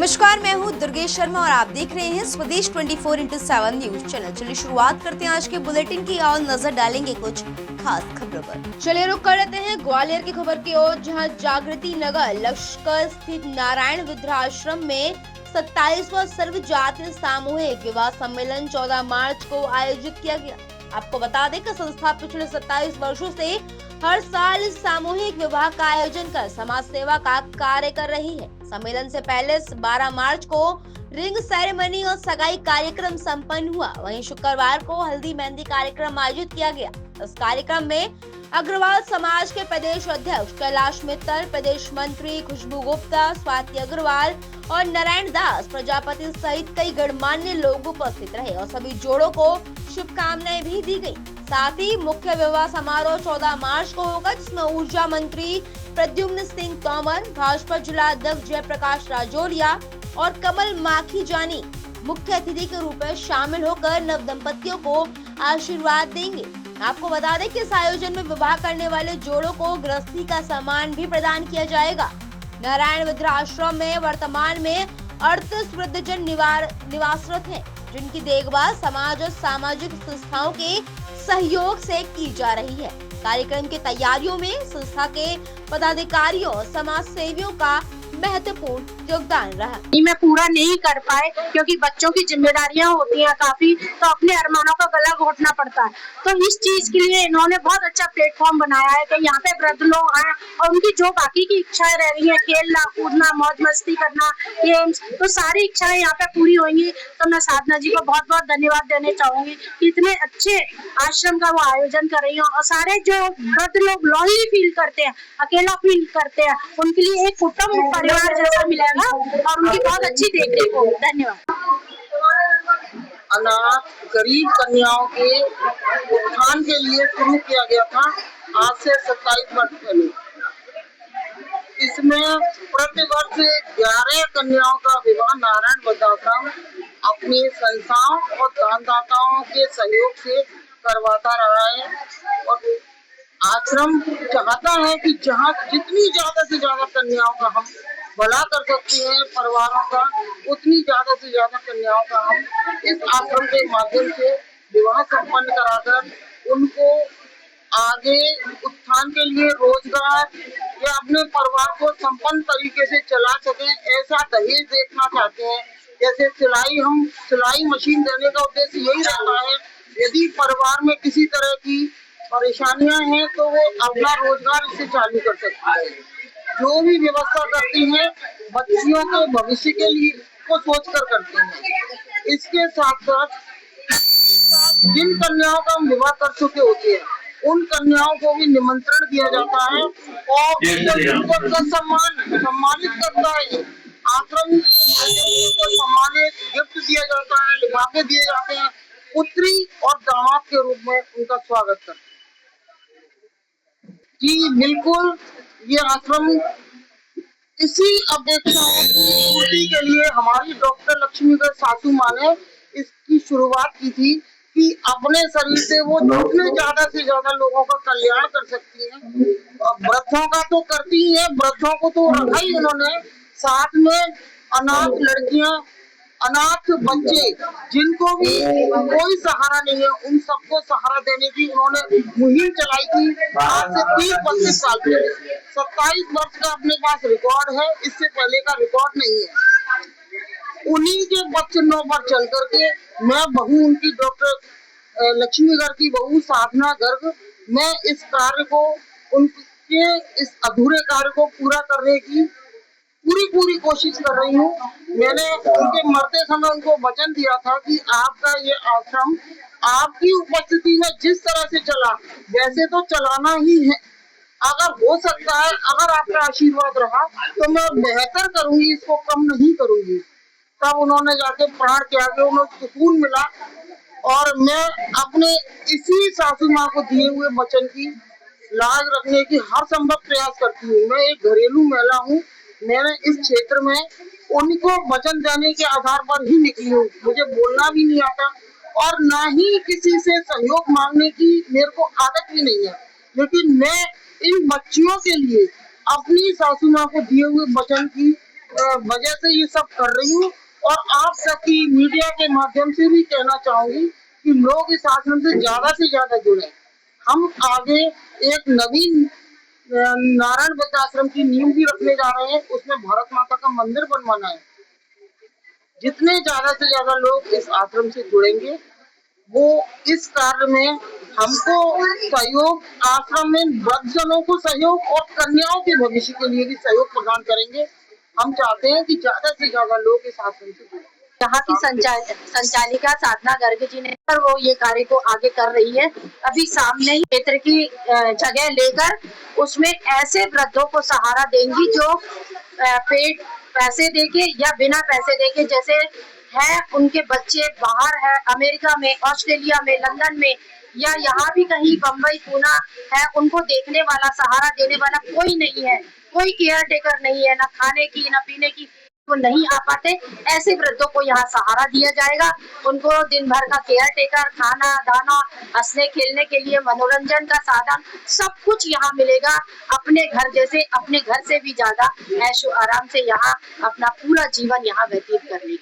नमस्कार, मैं हूं दुर्गेश शर्मा और आप देख रहे हैं स्वदेश 24x7 न्यूज चैनल। चलिए शुरुआत करते हैं आज के बुलेटिन की और नजर डालेंगे कुछ खास खबरों पर। चलिए रुक कर लेते हैं ग्वालियर की खबर की ओर, जहां जागृति नगर लश्कर स्थित नारायण वृद्धाश्रम में 27वां सर्व जातीय सामूहिक विवाह सम्मेलन 14 मार्च को आयोजित किया गया। आपको बता दें कि संस्था पिछले 27 वर्षों से हर साल इस सामूहिक विवाह का आयोजन कर समाज सेवा का कार्य कर रही है। सम्मेलन से पहले 12 मार्च को रिंग सेरेमनी और सगाई कार्यक्रम संपन्न हुआ। वहीं शुक्रवार को हल्दी मेहंदी कार्यक्रम आयोजित किया गया। इस कार्यक्रम में अग्रवाल समाज के प्रदेश अध्यक्ष कैलाश मित्तल, प्रदेश मंत्री खुशबू गुप्ता, स्वाति अग्रवाल और नारायण दास प्रजापति सहित कई गणमान्य लोग उपस्थित रहे और सभी जोड़ों को शुभकामनाएं भी दी गयी। साथ ही मुख्य विवाह समारोह 14 मार्च को होगा, जिसमें ऊर्जा मंत्री प्रद्युम्न सिंह तोमर, भाजपा जिला अध्यक्ष जयप्रकाश राजौरिया और कमल माखीजानी मुख्य अतिथि के रूप में शामिल होकर नव दंपतियों को आशीर्वाद देंगे। आपको बता दें कि इस आयोजन में विवाह करने वाले जोड़ों को गृहस्थी का सम्मान भी प्रदान किया जाएगा। नारायण वृद्धाश्रम में वर्तमान में 38 वृद्धजन निवासरत हैं, जिनकी देखभाल समाज और सामाजिक संस्थाओं के सहयोग से की जा रही है। कार्यक्रम की तैयारियों में संस्था के पदाधिकारियों और समाज सेवियों का महत्वपूर्ण योगदान रहा। मैं पूरा नहीं कर पाए क्योंकि बच्चों की जिम्मेदारियां होती हैं काफी, तो अपने अरमानों का गला घोटना पड़ता है। तो इस चीज के लिए इन्होंने बहुत अच्छा प्लेटफॉर्म बनाया है कि यहाँ पे वृद्ध लोग आए और उनकी जो बाकी की इच्छाएं रह रही हैं, खेलना कूदना, मौज मस्ती करना, गेम्स, तो सारी इच्छाएं यहाँ पे पूरी होंगी। तो मैं साधना जी को बहुत बहुत धन्यवाद देने चाहूंगी कि इतने अच्छे आश्रम का वो आयोजन कर रही है। और सारे जो वृद्ध लोग लॉन्ली फील करते हैं, अकेला फील करते हैं, उनके लिए एक कुटुंब परिवार जैसा मिलेगा और उनकी बहुत अच्छी देखरेख होगी। धन्यवाद। अनाथ गरीब कन्याओं के उत्थान के लिए शुरू किया गया था आज से 27 वर्ष पहले। इसमें प्रतिवर्ष 11 कन्याओं का विवाह नारायण वृद्धाश्रम अपनी संस्थाओं और दानदाताओं के सहयोग से करवाता रहा है। और आश्रम चाहता है कि जहाँ जितनी ज्यादा से ज्यादा कन्याओं का हम भला कर सकते हैं परिवारों का, उतनी ज्यादा से ज्यादा कन्याओं का हम इस आश्रम के माध्यम से विवाह संपन्न कराकर उनको आगे उत्थान के लिए रोजगार या अपने परिवार को संपन्न तरीके से चला सकें, ऐसा दहेज देखना चाहते हैं। जैसे सिलाई मशीन देने का उद्देश्य यही रहता है, यदि परिवार में किसी तरह की परेशानियां हैं तो वो अपना रोजगार इससे चालू कर सकते हैं। जो भी व्यवस्था करती हैं बच्चियों के भविष्य के लिए को सोच कर करते हैं। इसके साथ साथ जिन कन्याओं का हम विवाह कर चुके होते हैं उन कन्याओं को भी निमंत्रण दिया जाता है और उनको सम्मानित करता है। आश्रम को सम्मानित गिफ्ट दिया जाता है, लिफाफे दिए जाते हैं, पुत्री और दामाद के रूप में उनका स्वागत करते हैं। जी बिल्कुल, ये आश्रम इसी अपेक्षाओं की पूर्ति के लिए हमारी डॉक्टर लक्ष्मीगढ़ सासू माँ ने इसकी शुरुआत की थी कि अपने शरीर से वो जितने ज्यादा से ज्यादा लोगों का कल्याण कर सकती हैं। वृद्धों का तो करती ही है, वृद्धों को तो रखा ही उन्होंने, साथ में अनाथ लड़कियां, अनाथ बच्चे जिनको भी कोई सहारा नहीं है, उन सबको सहारा देने की उन्होंने मुहिम चलाई थी आज से 30-32 साल पहले। 27 वर्ष का अपने पास रिकॉर्ड है, इससे पहले का रिकॉर्ड नहीं है। उन्हीं के वचनों पर चल करके मैं बहू उनकी डॉक्टर लक्ष्मीगढ़ की बहू साधना गर्ग, मैं इस कार्य को, उनके इस अधूरे कार्य को पूरा करने की पूरी कोशिश कर रही हूँ। मैंने उनके मरते समय उनको वचन दिया था कि आपका ये आश्रम आपकी उपस्थिति में जिस तरह से चला वैसे तो चलाना ही है। अगर हो सकता है, अगर आपका आशीर्वाद रहा तो मैं बेहतर करूंगी, इसको कम नहीं करूंगी। तब उन्होंने जाके प्राण त्यागे, उन्हें सुकून मिला और मैं अपने इसी सासू माँ को दिए हुए वचन की लाज रखने की हर संभव प्रयास करती हूँ। मैं एक घरेलू महिला हूँ, मैंने इस क्षेत्र में उनको वचन देने के आधार पर ही निकली हूँ। मुझे बोलना भी नहीं आता और ना ही किसी से सहयोग मांगने की मेरे को आदत भी नहीं है, लेकिन मैं इन बच्चियों के लिए अपनी सासू माँ को दिए हुए वचन की वजह से ये सब कर रही हूँ। और आप सबकी मीडिया के माध्यम से भी कहना चाहूंगी कि लोग इस आश्रम से ज्यादा जुड़े। हम आगे एक नवीन नारायण वृद्धाश्रम की नींव भी रखने जा रहे हैं, उसमें भारत माता का मंदिर बनवाना है। जितने ज्यादा से ज्यादा लोग इस आश्रम से जुड़ेंगे, वो इस कार्य में हमको सहयोग, आश्रम में वृद्धजनों को सहयोग और कन्याओं के भविष्य के लिए भी सहयोग प्रदान करेंगे। हम चाहते हैं कि ज्यादा से ज्यादा लोग इस आश्रम से जुड़ें। यहाँ की संचालिका साधना गर्ग जी ने पर वो ये कार्य को आगे कर रही है। अभी सामने ही क्षेत्र की जगह लेकर उसमें ऐसे वृद्धों को सहारा देंगी जो पेड पैसे देके या बिना पैसे देके, जैसे है उनके बच्चे बाहर है, अमेरिका में, ऑस्ट्रेलिया में, लंदन में या यहाँ भी कहीं बम्बई, पूना है, उनको देखने वाला, सहारा देने वाला कोई नहीं है, कोई केयर टेकर नहीं है, ना खाने की ना पीने की, वो नहीं आ पाते। ऐसे वृद्धों को यहाँ सहारा दिया जाएगा। उनको दिन भर का केयर टेकर, खाना दाना, हंसने खेलने के लिए मनोरंजन का साधन, सब कुछ यहाँ मिलेगा। अपने घर जैसे, अपने घर से भी ज्यादा ऐशो आराम से यहाँ अपना पूरा जीवन यहाँ व्यतीत करने की